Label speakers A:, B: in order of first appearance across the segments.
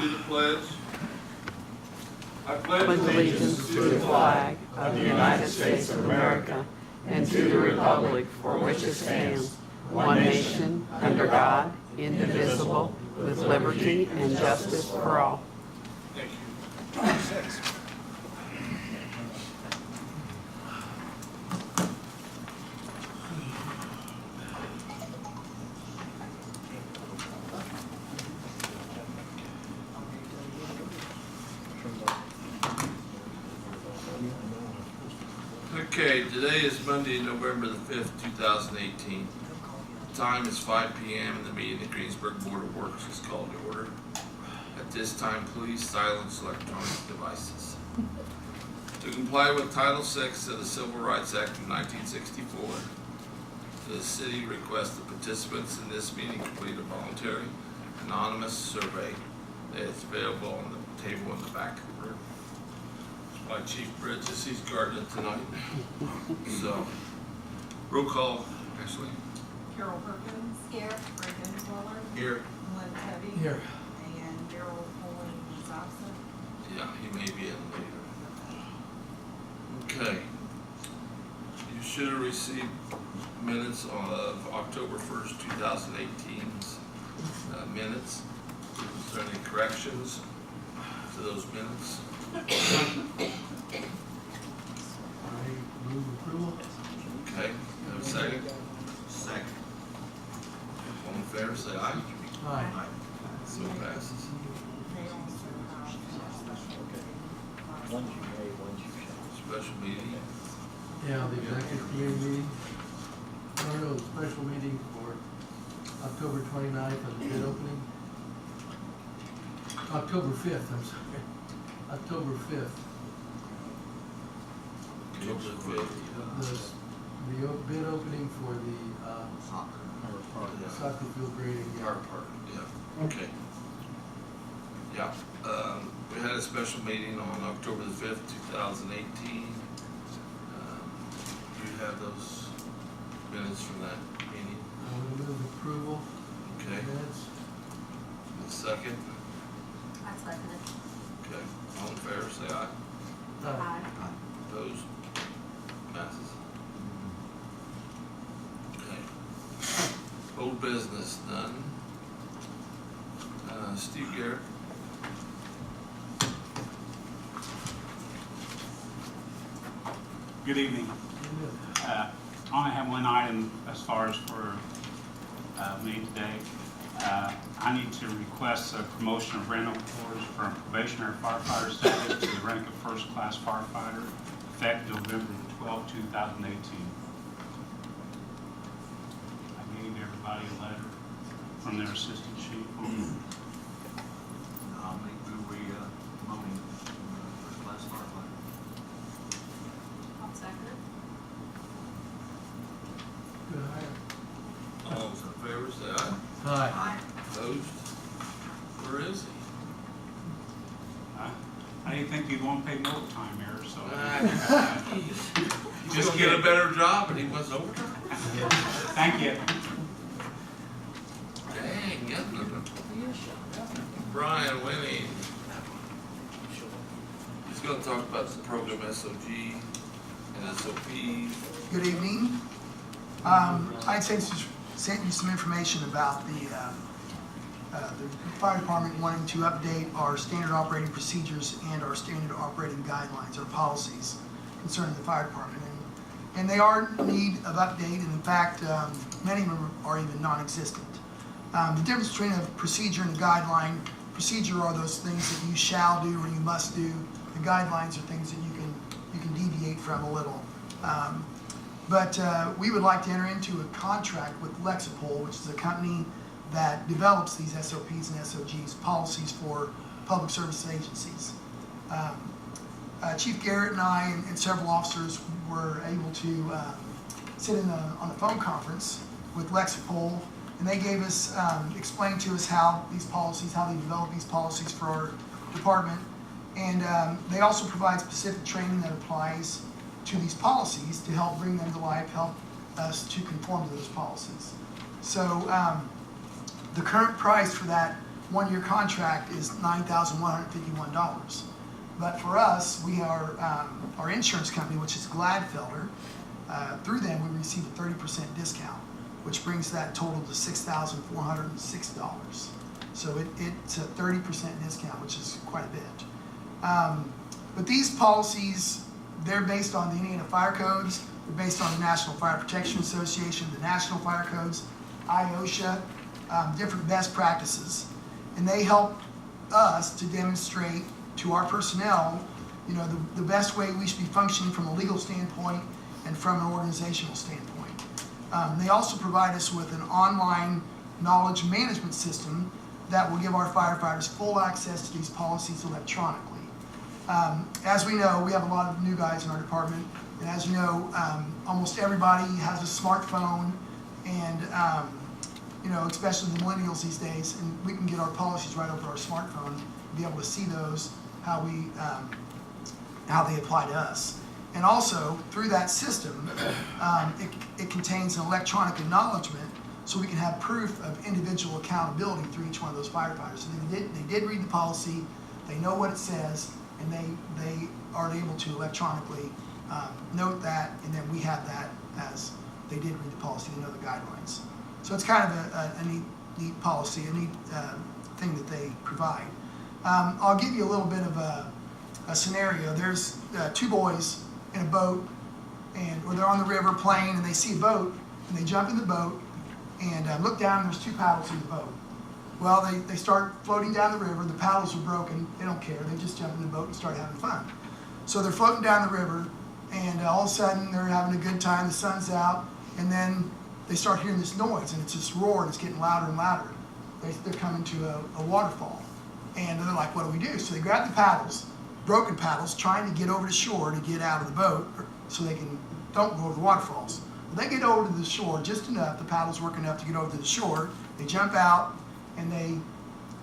A: do the pledge. I pledge
B: allegiance to the flag of the United States of America and to the republic for which it stands, one nation, under God, indivisible, with liberty and justice for all.
A: Thank you. Okay, today is Monday, November the 5th, 2018. The time is 5 p.m. and the meeting at Greensburg Board of Works is called to order. At this time, please silence electronic devices. To comply with Title VI of the Civil Rights Act of 1964, the city requests the participants in this meeting complete a voluntary, anonymous survey that is available on the table in the back of the room. My Chief Bridges, he's guarding it tonight. So, roll call, Ashley.
C: Carol Perkins. Here. Brendon Waller.
A: Here.
C: Lynn Tubby.
D: Here.
C: And Daryl Foley is absent.
A: Yeah, he may be in later. Okay. You should have received minutes of October 1st, 2018's minutes. Is there any corrections to those minutes?
D: I move approval.
A: Okay, have a second? Second. All in favor, say aye.
D: Aye.
A: So passes.
C: They also
A: Special meeting.
D: Yeah, the executive committee meeting. No, special meeting for October 29th of the bid opening. October 5th, I'm sorry. October 5th.
A: October 5th.
D: The bid opening for the soccer field grading.
A: Our part, yeah, okay. Yeah, we had a special meeting on October the 5th, 2018. Do you have those minutes from that meeting?
D: I will move approval.
A: Okay,
D: Minutes.
A: a second?
C: I second it.
A: Okay, all in favor, say aye.
D: Aye.
A: Opposed? Passes. Okay. Old business, none. Steve Garrett.
E: Good evening. I only have one item as far as for me today. I need to request a promotion of Randall Koors from probationary firefighter status to the rank of first class firefighter effective November 12, 2018. I gave everybody a letter from their assistant chief.
F: I'll make we promote him first class firefighter.
C: I'll second it.
D: Good hire.
A: All in favor, say aye.
D: Aye.
A: Opposed? Where is he?
E: I didn't think you'd want to pay me overtime here, so.
A: Just get a better job and he wants overtime?
E: Thank you.
A: Dang, getting it. Brian Wenning. He's going to talk about the program SOG and SOPs.
G: Good evening. I sent you some information about the fire department wanting to update our standard operating procedures and our standard operating guidelines, our policies concerning the fire department. And they are in need of update, and in fact, many of them are even non-existent. The difference between a procedure and a guideline: procedure are those things that you shall do or you must do. The guidelines are things that you can deviate from a little. But we would like to enter into a contract with Lexipol, which is a company that develops these SOPs and SOGs, policies for public service agencies. Chief Garrett and I and several officers were able to sit on a phone conference with Lexipol, and they gave us, explained to us how they develop these policies for our department. And they also provide specific training that applies to these policies to help bring them to life, help us to conform to those policies. So the current price for that one-year contract is $9,151. But for us, we are, our insurance company, which is Gladfelder, through them, we receive a 30% discount, which brings that total to $6,406. So it's a 30% discount, which is quite a bit. But these policies, they're based on the Indiana Fire Codes, they're based on the National Fire Protection Association, the National Fire Codes, IOSHA, different best practices. And they help us to demonstrate to our personnel, you know, the best way we should be functioning from a legal standpoint and from an organizational standpoint. They also provide us with an online knowledge management system that will give our firefighters full access to these policies electronically. As we know, we have a lot of new guys in our department, and as you know, almost everybody has a smartphone, and you know, especially the millennials these days, and we can get our policies right over our smartphone, be able to see those, how they apply to us. And also, through that system, it contains an electronic acknowledgement, so we can have proof of individual accountability through each one of those firefighters. So they did read the policy, they know what it says, and they are able to electronically note that, and then we have that as they did read the policy, they know the guidelines. So it's kind of a neat policy, a neat thing that they provide. I'll give you a little bit of a scenario. There's two boys in a boat, or they're on the river playing, and they see a boat, and they jump in the boat, and look down, and there's two paddles in the boat. Well, they start floating down the river, the paddles are broken, they don't care, they just jump in the boat and start having fun. So they're floating down the river, and all of a sudden they're having a good time, the sun's out, and then they start hearing this noise, and it's this roar, and it's getting louder and louder. They're coming to a waterfall, and they're like, what do we do? So they grab the paddles, broken paddles, trying to get over to shore to get out of the boat so they don't go over the waterfalls. Well, they get over to the shore just enough, the paddles work enough to get over to the shore, they jump out, and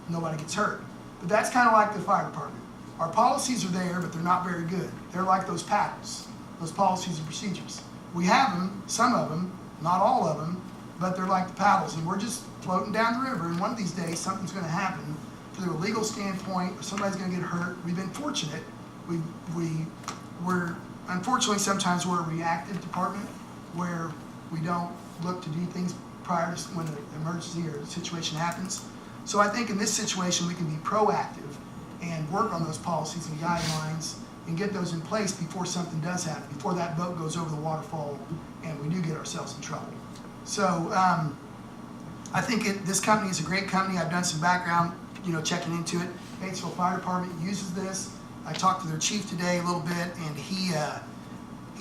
G: nobody gets hurt. But that's kind of like the fire department. Our policies are there, but they're not very good. They're like those paddles, those policies and procedures. We have them, some of them, not all of them, but they're like the paddles, and we're just floating down the river, and one of these days something's going to happen from a legal standpoint, or somebody's going to get hurt. We've been fortunate. We're unfortunately sometimes we're a reactive department where we don't look to do things prior to when an emergency or a situation happens. So I think in this situation we can be proactive and work on those policies and guidelines and get those in place before something does happen, before that boat goes over the waterfall and we do get ourselves in trouble. So I think this company is a great company. I've done some background, checking into it. Batesville Fire Department uses this. I talked to their chief today a little bit, and he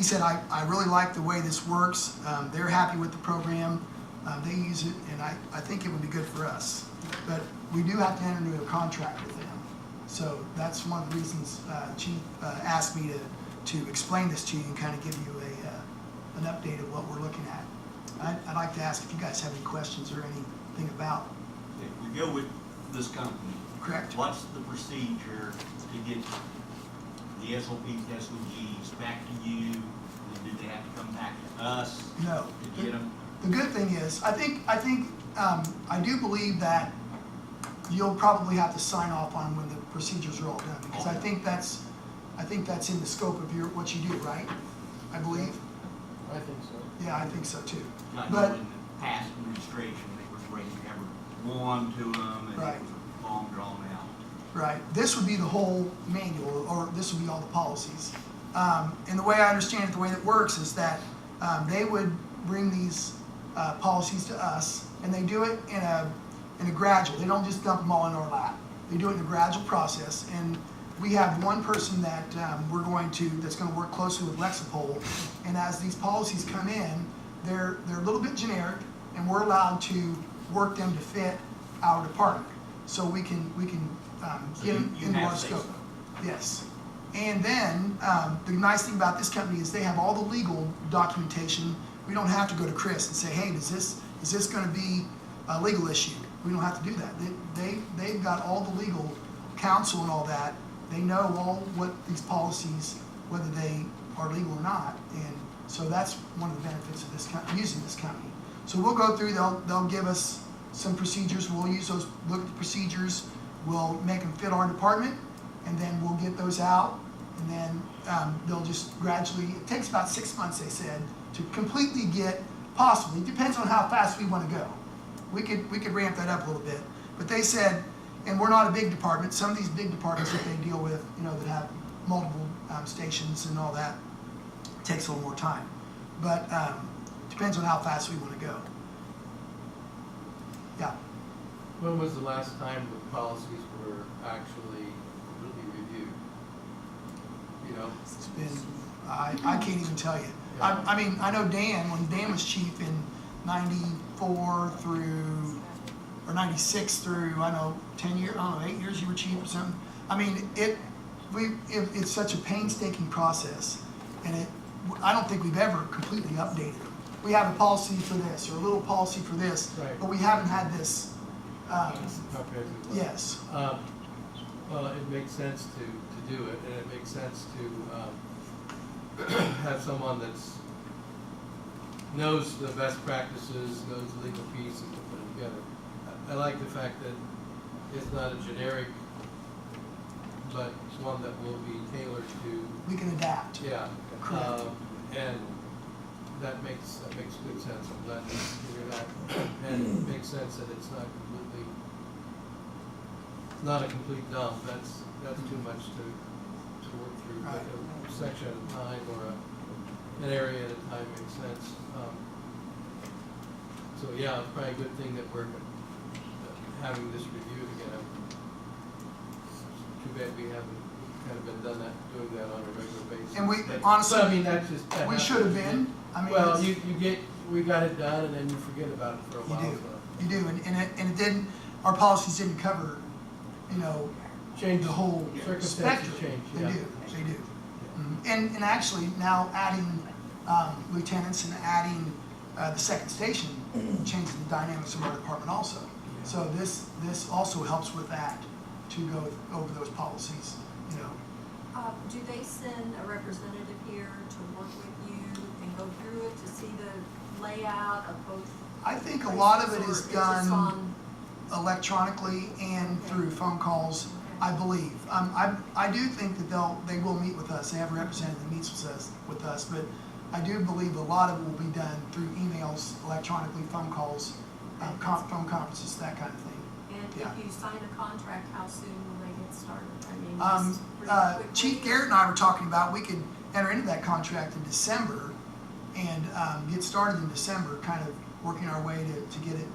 G: said, I really like the way this works. They're happy with the program. They use it, and I think it would be good for us. But we do have to enter into a contract with them. So that's one of the reasons Chief asked me to explain this to you and kind of give you an update of what we're looking at. I'd like to ask if you guys have any questions or anything about.
F: If we go with this company.
G: Correct.
F: What's the procedure to get the SOPs, SOGs back to you? Do they have to come back to us?
G: No.
F: To get them?
G: The good thing is, I do believe that you'll probably have to sign off on when the procedures are all done, because I think that's in the scope of what you do, right? I believe.
D: I think so.
G: Yeah, I think so too.
F: I know
G: But
F: in the past administration, they were bringing everyone to them, and
G: Right.
F: it was long drawn out.
G: right, this would be the whole manual, or this would be all the policies. And the way I understand it, the way it works is that they would bring these policies to us, and they do it in a gradual. They don't just dump them all in our lap. They do it in a gradual process, and we have one person that that's going to work closely with Lexipol, and as these policies come in, they're a little bit generic, and we're allowed to work them to fit our department, so we can
F: So
G: get them
F: you
G: into
F: have
G: our
F: say
G: scope.
F: so.
G: Yes. And then, the nice thing about this company is they have all the legal documentation. We don't have to go to Chris and say, hey, is this going to be a legal issue? We don't have to do that. They've got all the legal counsel and all that. They know all what these policies, whether they are legal or not. And so that's one of the benefits of using this company. So we'll go through, they'll give us some procedures, we'll use those, look at the procedures, we'll make them fit our department, and then we'll get those out, and then they'll just gradually, it takes about 6 months, they said, to completely get, possibly, depends on how fast we want to go. We could ramp that up a little bit, but they said, and we're not a big department, some of these big departments that they deal with, you know, that have multiple stations and all that, takes a little more time. But depends on how fast we want to go. Yeah.
D: When was the last time the policies were actually completely reviewed? You know?
G: It's been, I can't even tell you. I mean, I know Dan, when Dan was chief in 94 through, or 96 through, I don't know, 10 years, I don't know, 8 years you were chief or something. I mean, it's such a painstaking process, and I don't think we've ever completely updated them. We have a policy for this, or a little policy for this,
D: Right.
G: but we haven't had this,
D: Comprehensive.
G: yes.
D: Well, it makes sense to do it, and it makes sense to have someone that's knows the best practices, knows the legal piece, and can put it together. I like the fact that it's not a generic, but it's one that will be tailored to,
G: We can adapt.
D: yeah.
G: Correct.
D: And that makes good sense. I'm glad to hear that. And it makes sense that it's not completely, not a complete dump. That's too much to work through. But a section at a time or an area at a time makes sense. So yeah, it's probably a good thing that we're having this reviewed again. Too bad we haven't kind of been doing that on a regular basis.
G: And we,
D: But-
G: honestly,
D: but I mean, that
G: we
D: happens.
G: should have been. I mean,
D: Well,
G: it's-
D: we got it done and then you forget about it for a
G: You
D: while.
G: do,
D: so.
G: you do, and it didn't, our policies didn't cover, you know,
D: Change
G: the whole
D: circumstances
G: spectrum.
D: change,
G: They
D: yeah.
G: do, they do. And actually, now adding lieutenants and adding the second station changes the dynamics of our department also. So this also helps with that, to go over those policies, you know.
C: Do they send a representative here to work with you and go through it to see the layout of both?
G: I think a lot of it
C: places,
G: is
C: or it's just
G: done
C: on-
G: electronically and through phone calls, I believe. I do think that they will meet with us. They have a representative that meets with us, but I do believe a lot of it will be done through emails, electronically, phone calls, phone conferences, that kind of thing.
C: And
G: Yeah.
C: if you sign a contract, how soon will they get started? I mean, just pretty quickly?
G: Chief Garrett and I were talking about, we could enter into that contract in December and get started in December, kind of working our way to get it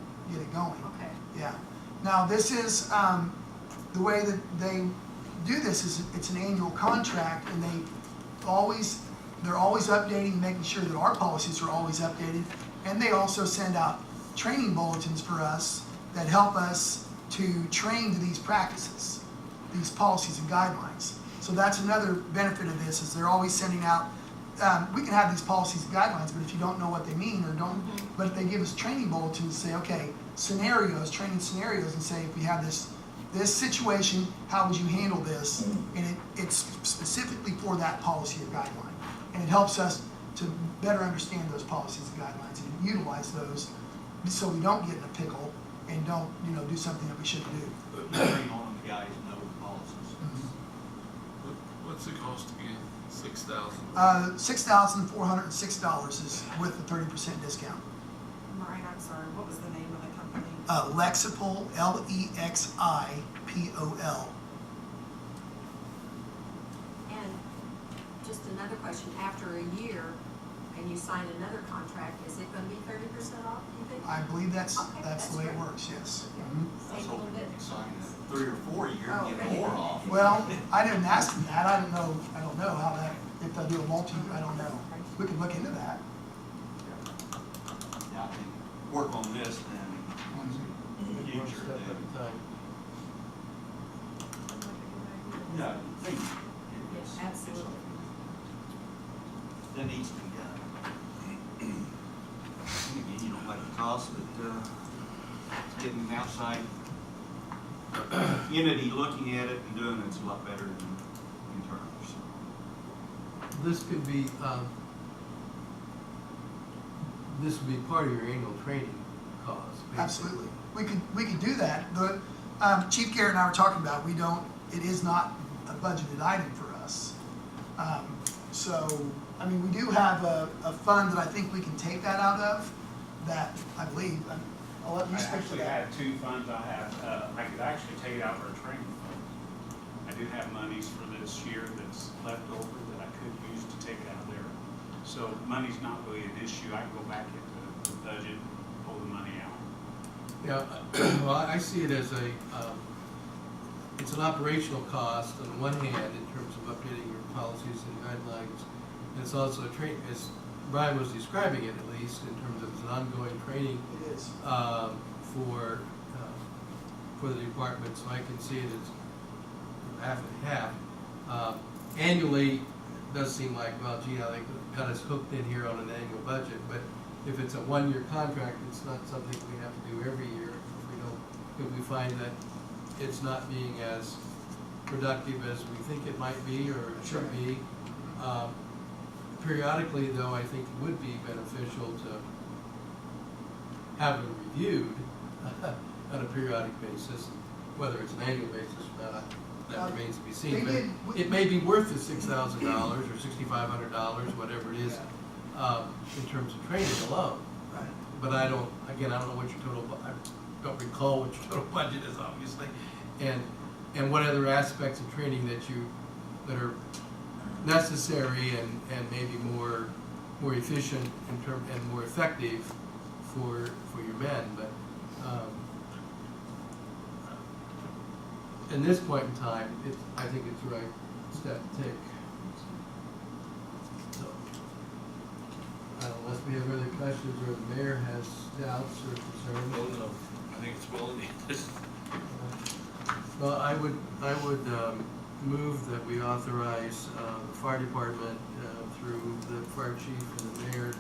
G: going.
C: Okay.
G: Yeah. Now, this is, the way that they do this is it's an annual contract, and they're always updating, making sure that our policies are always updated. And they also send out training bulletins for us that help us to train to these practices, these policies and guidelines. So that's another benefit of this, is they're always sending out, we can have these policies and guidelines, but if you don't know what they mean or don't, but if they give us training bulletins, say, okay, scenarios, training scenarios, and say, if we have this situation, how would you handle this? And it's specifically for that policy or guideline. And it helps us to better understand those policies and guidelines and utilize those so we don't get in a pickle and don't, do something that we shouldn't do.
F: Bring on the guys know the policies.
A: What's the cost again?
G: $6,406 is with the 30% discount.
H: Maureen, I'm sorry, what was the name of the company?
G: Lexipol, Lexipol.
C: And just another question, after a year, and you sign another contract, is it gonna be 30% off, do you think?
G: I believe that's
C: Okay,
G: the way it
C: great.
G: works, yes.
F: I was
C: Save a little
F: hoping
C: bit.
F: you could sign 3 or 4 a year
C: Oh,
F: and
C: okay.
F: get more off.
G: Well, I didn't ask them that. I don't know how that, if they'll do a multi, I don't know. We could look into that.
F: Yeah, I think work on this then.
D: One
F: Future
D: step
F: then.
D: at a time.
F: Yeah, I think
C: Yes,
F: it's
C: absolutely.
F: that needs to be done. And again, you don't like the cost, but getting an outside entity looking at it and doing it's a lot better than internal. So.
D: This could be, this would be part of your annual training. cause. basically.
G: Absolutely. We could do that. The, Chief Garrett and I were talking about, it is not a budgeted item for us. So, I mean, we do have a fund that I think we can take that out of, that I believe, I'll let you
E: I
G: speak to
E: actually
G: that.
E: have two funds I have. I could actually take it out for a training fund. I do have monies for this year that's left over that I could use to take it out of there. So money's not really an issue. I can go back into the budget, pull the money out.
D: Yeah, well, I see it as it's an operational cost on the one hand in terms of updating your policies and guidelines. And it's also as Brian was describing it at least, in terms of it's an ongoing training
G: It is.
D: For the department, so I can see it as half and half. Annually, it does seem like, well, gee, how they got us hooked in here on an annual budget, but if it's a one-year contract, it's not something we have to do every year. If we find that it's not being as productive as we think it might be or it should be. Periodically, though, I think it would be beneficial to have them reviewed on a periodic basis, whether it's an annual basis or not, that remains to be seen. But it may be worth the $6,000 or $6,500, whatever it is, in terms of training alone.
G: Right.
D: But I don't know what your total, I don't recall what your total budget is, obviously, and what other aspects of training that are necessary and maybe more efficient and more effective for your men. But in this point in time, I think it's the right step to take. So, unless we have other questions or the mayor has doubts or concerns.
A: Oh, no, I think it's well needed.
D: Well, I would move that we authorize the fire department through the fire chief and the mayor to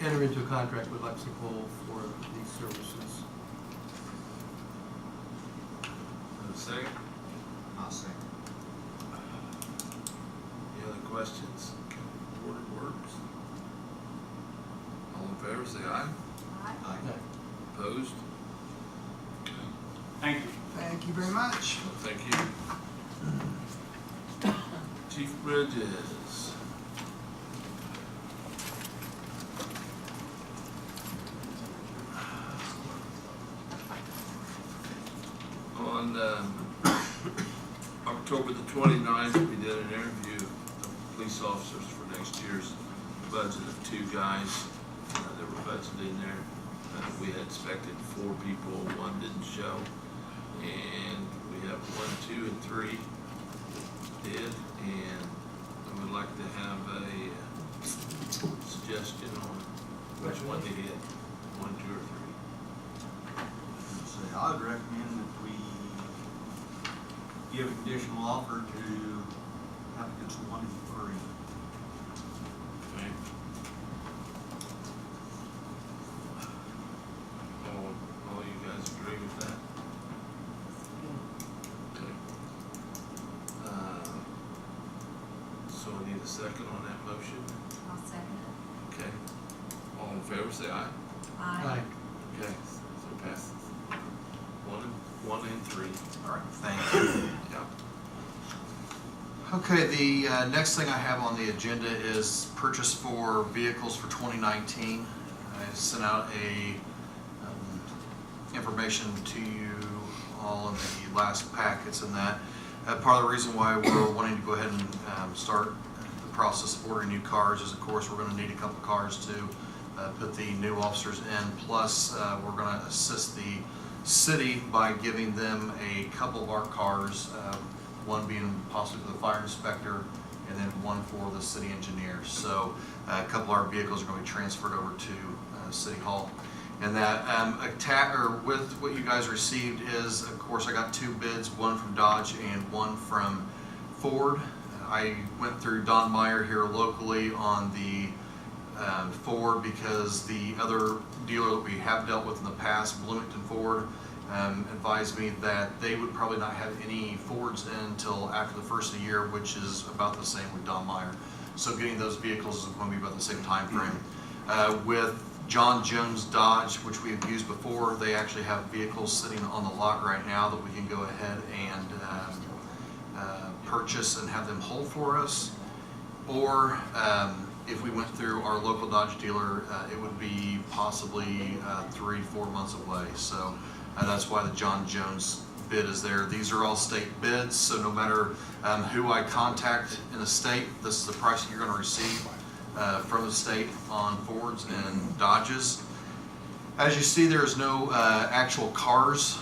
D: enter into a contract with Lexicol for these services.
A: And a second,
F: I'll second.
A: any other questions? Order works. All in favor, say aye.
C: Aye.
A: Opposed? Okay.
E: Thank you.
G: Thank you very much.
A: Well, thank you. Chief Bridges. On October the 29th, we did an interview of police officers for next year's budget of 2 guys that were budgeted in there. We had expected 4 people, 1 didn't show, and we have 1, 2, and 3 did, and I would like to have a suggestion on which one to get, 1, 2, or 3.
F: So I would recommend that we give a conditional offer to applicants 1 and 3.
A: Okay. All you guys agree with that? Okay. So I need a second on that motion.
C: I'll second it.
A: Okay. All in favor, say aye.
C: Aye.
A: Okay, so it passes. 1 and 3.
I: All right, thank you.
A: Yeah.
I: Okay, the next thing I have on the agenda is purchase for vehicles for 2019. I sent out a information to you all in the last packets and that. Part of the reason why we're wanting to go ahead and start the process of ordering new cars is, of course, we're going to need a couple cars to put the new officers in. Plus, we're going to assist the city by giving them a couple of our cars, one being possibly the fire inspector and then one for the city engineer. So a couple of our vehicles are going to be transferred over to City Hall. And that with what you guys received is, of course, I got 2 bids, one from Dodge and one from Ford. I went through Don Meyer here locally on the Ford because the other dealer that we have dealt with in the past, Bloomington Ford, advised me that they would probably not have any Fords in until after the first of the year, which is about the same with Don Meyer. So getting those vehicles is going to be about the same time frame. With John Jones Dodge, which we have used before, they actually have vehicles sitting on the lot right now that we can go ahead and purchase and have them hold for us. Or if we went through our local Dodge dealer, it would be possibly 3-4 months away. So that's why the John Jones bid is there. These are all state bids, so no matter who I contact in the state, this is the price that you're going to receive from the state on Fords and Dodges. As you see, there is no actual cars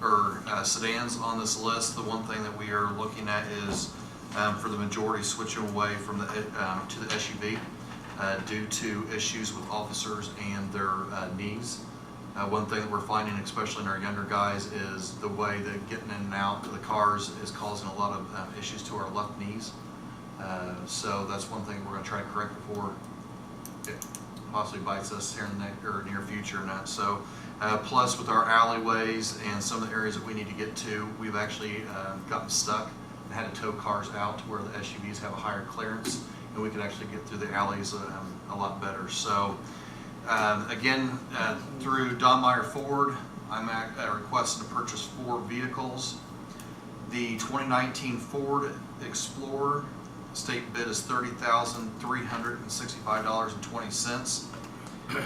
I: or sedans on this list. The one thing that we are looking at is for the majority switching away from the to the SUV due to issues with officers and their knees. One thing that we're finding, especially in our younger guys, is the way that getting in and out of the cars is causing a lot of issues to our left knees. So that's one thing we're going to try to correct before it possibly bites us here in the near future. And that. So, plus with our alleyways and some of the areas that we need to get to, we've actually gotten stuck and had to tow cars out to where the SUVs have a higher clearance, and we could actually get through the alleys a lot better. So. Again, through Don Meyer Ford, I'm requesting to purchase 4 vehicles. The 2019 Ford Explorer, state bid is $30,365.20.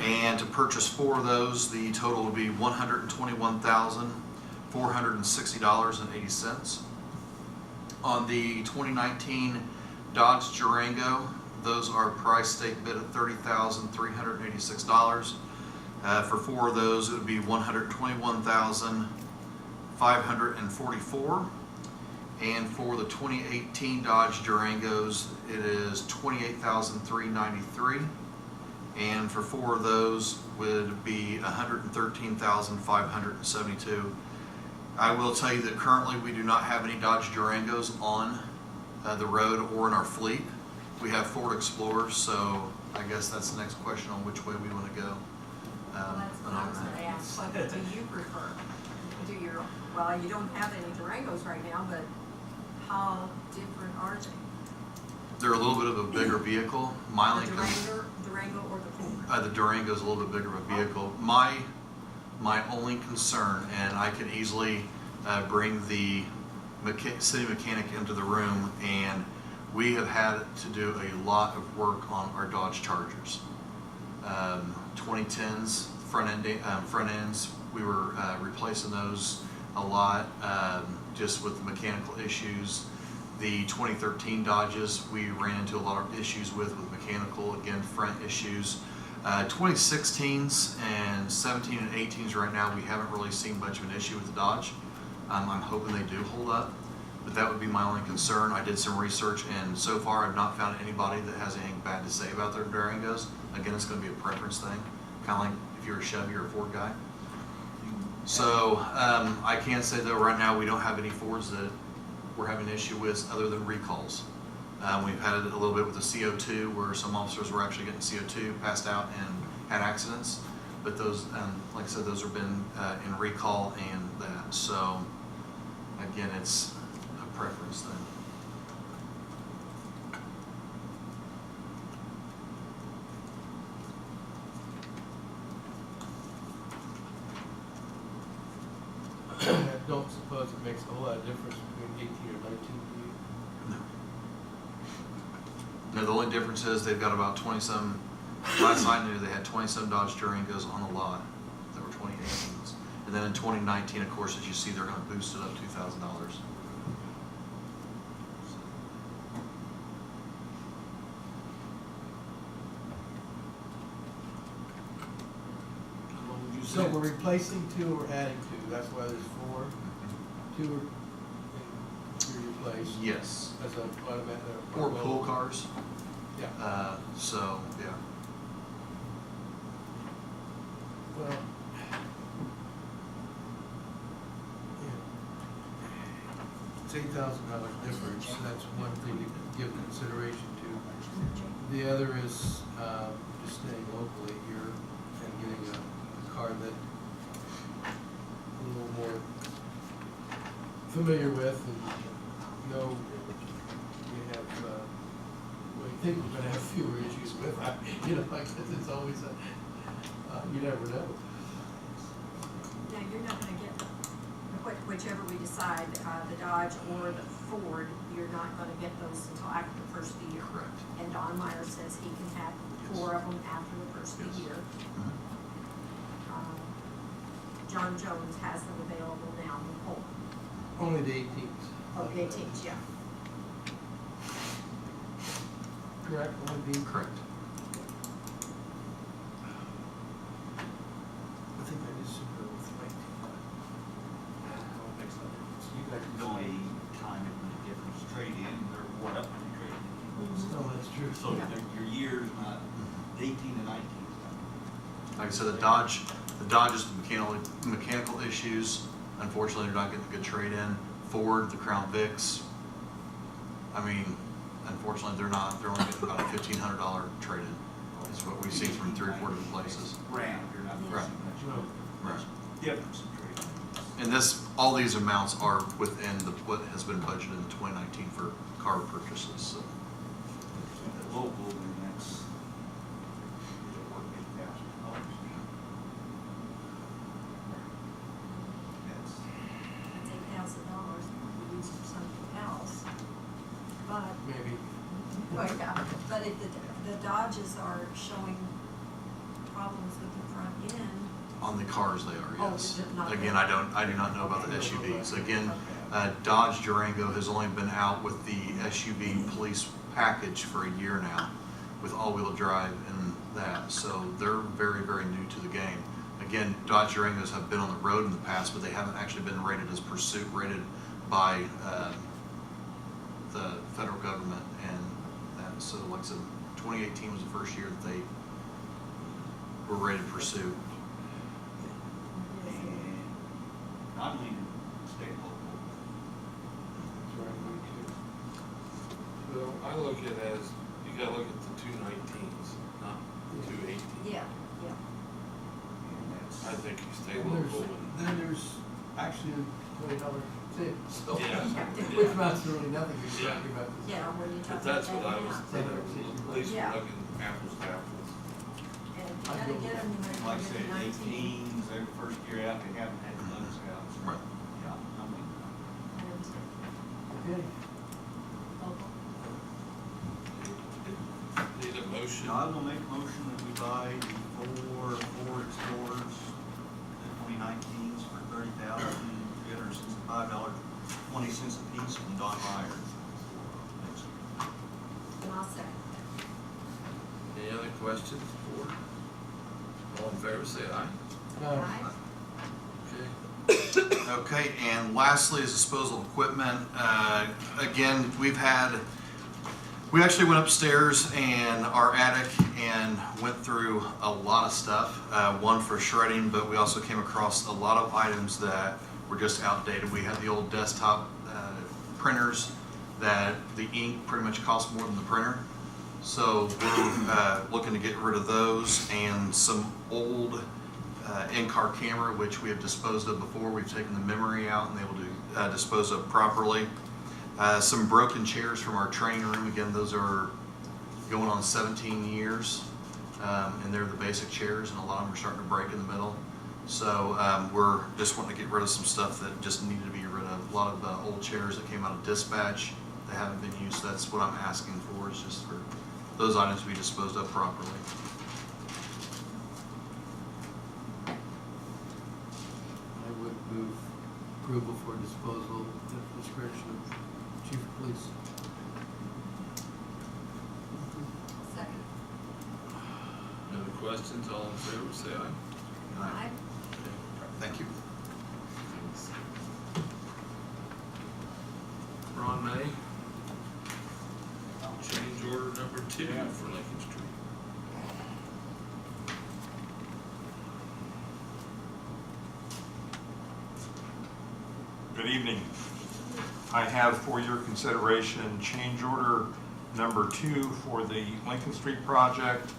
I: And to purchase 4 of those, the total will be $121,460.80. On the 2019 Dodge Durango, those are priced state bid at $30,386. For 4 of those, it would be $121,544. And for the 2018 Dodge Durangos, it is $28,393. And for 4 of those would be $113,572. I will tell you that currently we do not have any Dodge Durangos on the road or in our fleet. We have Ford Explorers, so I guess that's the next question on which way we want to go.
C: Well, that's what I was gonna ask, what do you prefer? Well, you don't have any Durangos right now, but how different are they?
I: They're a little bit of a bigger vehicle. My
C: The Durango or the Koors?
I: the Durango is a little bit bigger of a vehicle. My only concern, and I could easily bring the city mechanic into the room, and we have had to do a lot of work on our Dodge Chargers. 2010s front ends, we were replacing those a lot just with the mechanical issues. The 2013 Dodges we ran into a lot of issues with mechanical, again, front issues. 2016s and 17 and 18s right now, we haven't really seen much of an issue with the Dodge. I'm hoping they do hold up, but that would be my only concern. I did some research, and so far I've not found anybody that has anything bad to say about their Durangos. Again, it's going to be a preference thing, kind of like if you're a Chevy or a Ford guy. So I can say though, right now we don't have any Fords that we're having an issue with other than recalls. We've had it a little bit with the CO2, where some officers were actually getting CO2, passed out, and had accidents. But those, like I said, those have been in recall and that. So again, it's a preference thing.
D: I don't suppose it makes a whole lot of difference between 18 or 19 to you.
I: No, the only difference is they've got about 20-some, last I knew, they had 20-some Dodge Durangos on the lot that were 2018s. And then in 2019, of course, as you see, they're going to boost it up $2,000.
D: So we're replacing 2 or adding 2, that's why there's 4. 2 are you replace
I: Yes.
D: as an automatic.
I: Or pool cars.
D: Yeah.
I: So, yeah.
D: Well, it's $8,000 difference, so that's one thing to give consideration to. The other is just staying locally here and getting a car that a little more familiar with, and know we have think we're gonna have fewer issues with, you know, like, it's always a, you never know.
C: Now, you're not gonna get, whichever we decide, the Dodge or the Ford, you're not gonna get those until after the first of the year.
I: Correct.
C: And Don Meyer says he can have 4 of them after the first of the year.
I: Mhm.
C: John Jones has them available now, the whole,
D: Only the 18s.
C: oh, the 18s, yeah.
D: Correct, only the.
I: Correct.
D: I think I just should go with 19. I'll fix that. You guys
F: The only time it would difference trade in, or what up when you trade in.
D: No, that's true.
F: So your year's not 18 to 19.
I: Like I said, the Dodge is mechanical issues. Unfortunately, they're not getting a good trade-in. Ford, the Crown Vics, I mean, unfortunately, they're only getting about a $1,500 trade-in. Is what we've seen from 3 or 4 different places.
F: Round, you're not
I: Right.
F: missing much.
D: No.
I: Right.
F: Difference in trade.
I: And all these amounts are within what has been budgeted in 2019 for car purchases, so.
F: Local, and that's, it'll work $8,000. That's,
C: That's $8,000 we use for something else. But,
D: Maybe.
C: well, yeah, but if the Dodges are showing problems with the front end.
I: On the cars, they are,
C: Oh,
I: yes.
C: is it not?
I: Again, I do not know about the SUVs. Again, Dodge Durango has only been out with the SUV police package for a year now, with all-wheel drive and that. So they're very, very new to the game. Again, Dodge Durangos have been on the road in the past, but they haven't actually been rated as pursuit rated by the federal government and that. So like I said, 2018 was the first year that they were rated pursuit.
F: and I'm leaning state local.
A: Well, I look at it as, you gotta look at the 219s, not the 218s.
C: Yeah, yeah.
F: And that's,
A: I think you stay
D: And
A: local and.
D: then there's actually a $20 tip, so.
A: Yeah.
D: Which amounts to really nothing you're
A: Yeah.
D: talking about.
C: Yeah, when you
A: But
C: talk about
A: that's
C: that
A: what I was
C: now.
A: thinking, at least
C: Yeah.
A: we're looking apples to apples.
C: And if you gotta get them, you better
F: like I
C: get
F: said,
C: the 19.
F: 18s, they're the first year out, they haven't had the bonus out. So,
I: Right.
F: yeah, I mean,
C: And
D: Okay.
C: local.
A: Need a motion?
F: I will make a motion that we buy the 4 Ford Explorers, the 2019s for $30,365.20 a piece from Don Meyer.
C: And I'll second
A: Any other questions for? All in favor, say aye.
C: that.
D: No.
C: Aye.
A: Okay.
I: Okay, and lastly is disposal of equipment. Again, we actually went upstairs and our attic and went through a lot of stuff. One for shredding, but we also came across a lot of items that were just outdated. We had the old desktop printers that the ink pretty much cost more than the printer. So we're looking to get rid of those, and some old in-car camera, which we have disposed of before. We've taken the memory out and able to dispose of properly. Some broken chairs from our training room. Again, those are going on 17 years, and they're the basic chairs, and a lot of them are starting to break in the middle. So we're just wanting to get rid of some stuff that just needed to be rid of. A lot of old chairs that came out of dispatch that haven't been used. That's what I'm asking for, is just for those items to be disposed of properly.
D: I would move approval for disposal at the discretion of Chief of Police.
C: Second.
A: Any other questions? All in favor, say aye.
C: Aye.
I: Thank you.
A: Ron May. Change order number 2 for Lincoln Street.
J: Good evening. I have for your consideration change order number 2 for the Lincoln Street project.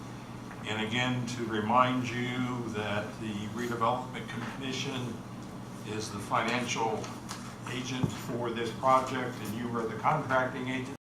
J: And again, to remind you that the redevelopment commission is the financial agent for this project, and you are the contracting agent.